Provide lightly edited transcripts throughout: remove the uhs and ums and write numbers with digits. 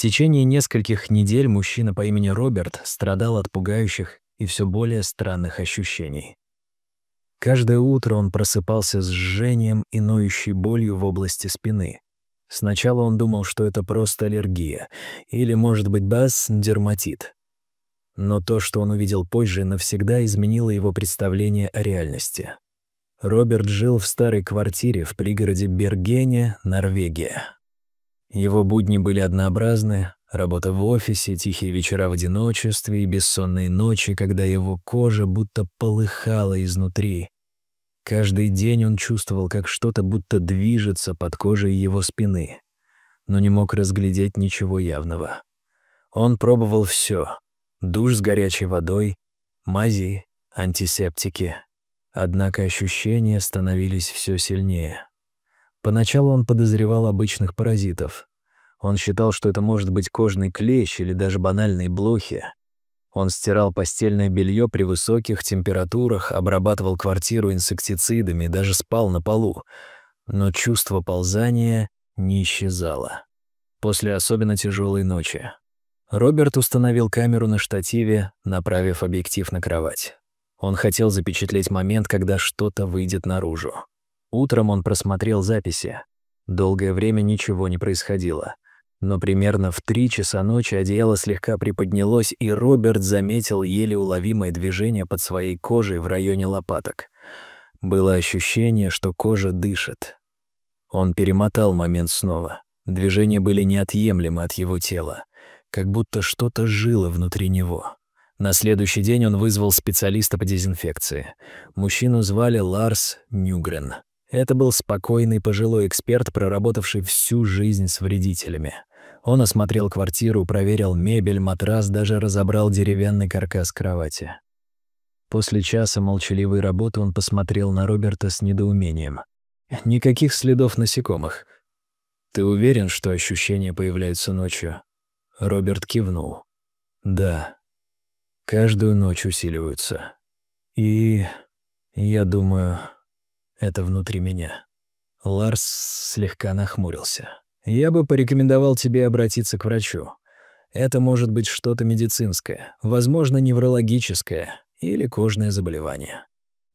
течение нескольких недель мужчина по имени Роберт страдал от пугающих и все более странных ощущений. Каждое утро он просыпался с жжением и ноющей болью в области спины. Сначала он думал, что это просто аллергия или, может быть, дерматит. Но то, что он увидел позже, навсегда изменило его представление о реальности. Роберт жил в старой квартире в пригороде Бергене, Норвегия. Его будни были однообразны: работа в офисе, тихие вечера в одиночестве и бессонные ночи, когда его кожа будто полыхала изнутри. Каждый день он чувствовал, как что-то будто движется под кожей его спины, но не мог разглядеть ничего явного. Он пробовал все: душ с горячей водой, мази, антисептики. Однако ощущения становились все сильнее. Поначалу он подозревал обычных паразитов. Он считал, что это может быть кожный клещ или даже банальные блохи. Он стирал постельное белье при высоких температурах, обрабатывал квартиру инсектицидами, даже спал на полу. Но чувство ползания не исчезало. После особенно тяжелой ночи Роберт установил камеру на штативе, направив объектив на кровать. Он хотел запечатлеть момент, когда что-то выйдет наружу. Утром он просмотрел записи. Долгое время ничего не происходило. Но примерно в 3 часа ночи одеяло слегка приподнялось, и Роберт заметил еле уловимое движение под своей кожей в районе лопаток. Было ощущение, что кожа дышит. Он перемотал момент снова. Движения были неотъемлемы от его тела, как будто что-то жило внутри него. На следующий день он вызвал специалиста по дезинфекции. Мужчину звали Ларс Нюгрен. Это был спокойный пожилой эксперт, проработавший всю жизнь с вредителями. Он осмотрел квартиру, проверил мебель, матрас, даже разобрал деревянный каркас кровати. После часа молчаливой работы он посмотрел на Роберта с недоумением. «Никаких следов насекомых. Ты уверен, что ощущения появляются ночью?» Роберт кивнул. «Да. Каждую ночь усиливаются. И я думаю, это внутри меня». Ларс слегка нахмурился. «Я бы порекомендовал тебе обратиться к врачу. Это может быть что-то медицинское, возможно, неврологическое или кожное заболевание».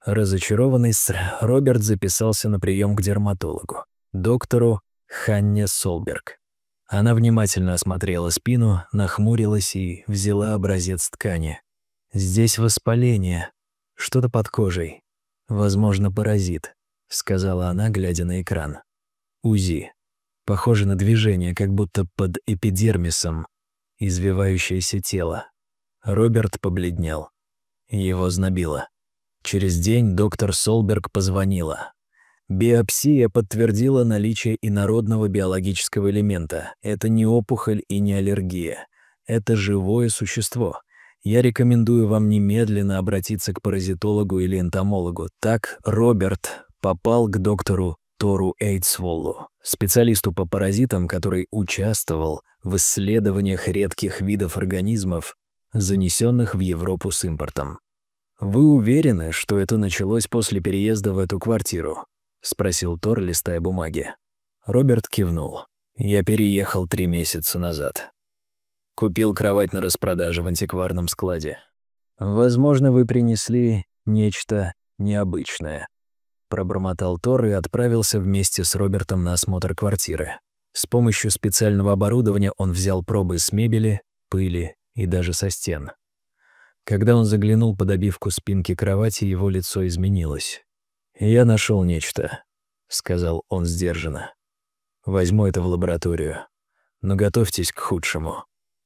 Разочарованный Роберт записался на прием к дерматологу, доктору Ханне Солберг. Она внимательно осмотрела спину, нахмурилась и взяла образец ткани. «Здесь воспаление, что-то под кожей, возможно, паразит», — сказала она, глядя на экран. «УЗИ. Похоже на движение, как будто под эпидермисом, извивающееся тело». Роберт побледнел. Его знобило. Через день доктор Солберг позвонила. Биопсия подтвердила наличие инородного биологического элемента. Это не опухоль и не аллергия. Это живое существо. Я рекомендую вам немедленно обратиться к паразитологу или энтомологу. Так Роберт попал к доктору Тору Эйдсволлу, специалисту по паразитам, который участвовал в исследованиях редких видов организмов, занесенных в Европу с импортом. «Вы уверены, что это началось после переезда в эту квартиру?» — спросил Тор, листая бумаги. Роберт кивнул. «Я переехал 3 месяца назад. Купил кровать на распродаже в антикварном складе. Возможно, вы принесли нечто необычное», — пробормотал Тор и отправился вместе с Робертом на осмотр квартиры. С помощью специального оборудования он взял пробы с мебели, пыли и даже со стен. Когда он заглянул под обивку спинки кровати, его лицо изменилось. «Я нашел нечто», — сказал он сдержанно. «Возьму это в лабораторию. Но готовьтесь к худшему».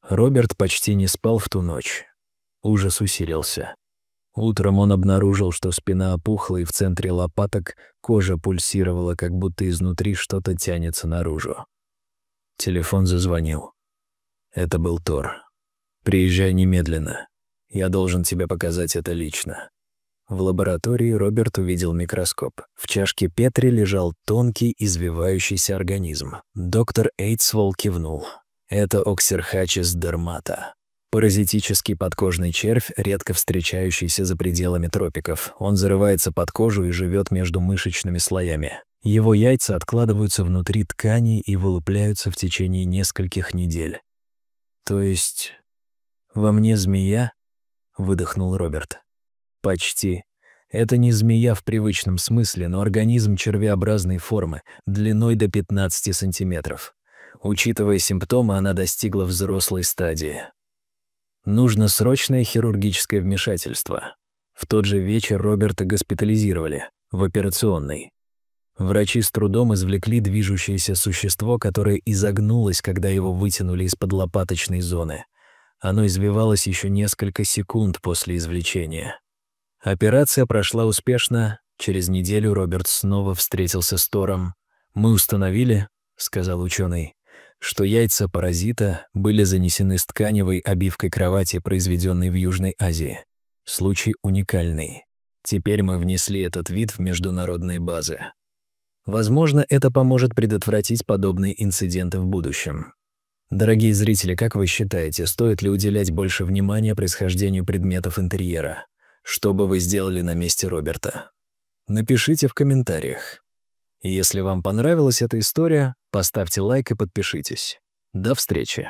Роберт почти не спал в ту ночь. Ужас усилился. Утром он обнаружил, что спина опухла, и в центре лопаток кожа пульсировала, как будто изнутри что-то тянется наружу. Телефон зазвонил. Это был Тор. «Приезжай немедленно. Я должен тебе показать это лично». В лаборатории Роберт увидел микроскоп. В чашке Петри лежал тонкий извивающийся организм. Доктор Эйдсволл кивнул. Это Оксерхачис дермата. Паразитический подкожный червь, редко встречающийся за пределами тропиков. Он зарывается под кожу и живет между мышечными слоями. Его яйца откладываются внутри тканей и вылупляются в течение нескольких недель. То есть во мне змея? Выдохнул Роберт. Почти. Это не змея в привычном смысле, но организм червеобразной формы, длиной до 15 сантиметров. Учитывая симптомы, она достигла взрослой стадии. Нужно срочное хирургическое вмешательство. В тот же вечер Роберта госпитализировали в операционной. Врачи с трудом извлекли движущееся существо, которое изогнулось, когда его вытянули из-под лопаточной зоны. Оно извивалось еще несколько секунд после извлечения. Операция прошла успешно. Через неделю Роберт снова встретился с Тором. «Мы установили, — сказал ученый, — что яйца паразита были занесены с тканевой обивкой кровати, произведенной в Южной Азии. Случай уникальный. Теперь мы внесли этот вид в международные базы. Возможно, это поможет предотвратить подобные инциденты в будущем. Дорогие зрители, как вы считаете, стоит ли уделять больше внимания происхождению предметов интерьера? Что бы вы сделали на месте Роберта? Напишите в комментариях. И если вам понравилась эта история, поставьте лайк и подпишитесь. До встречи!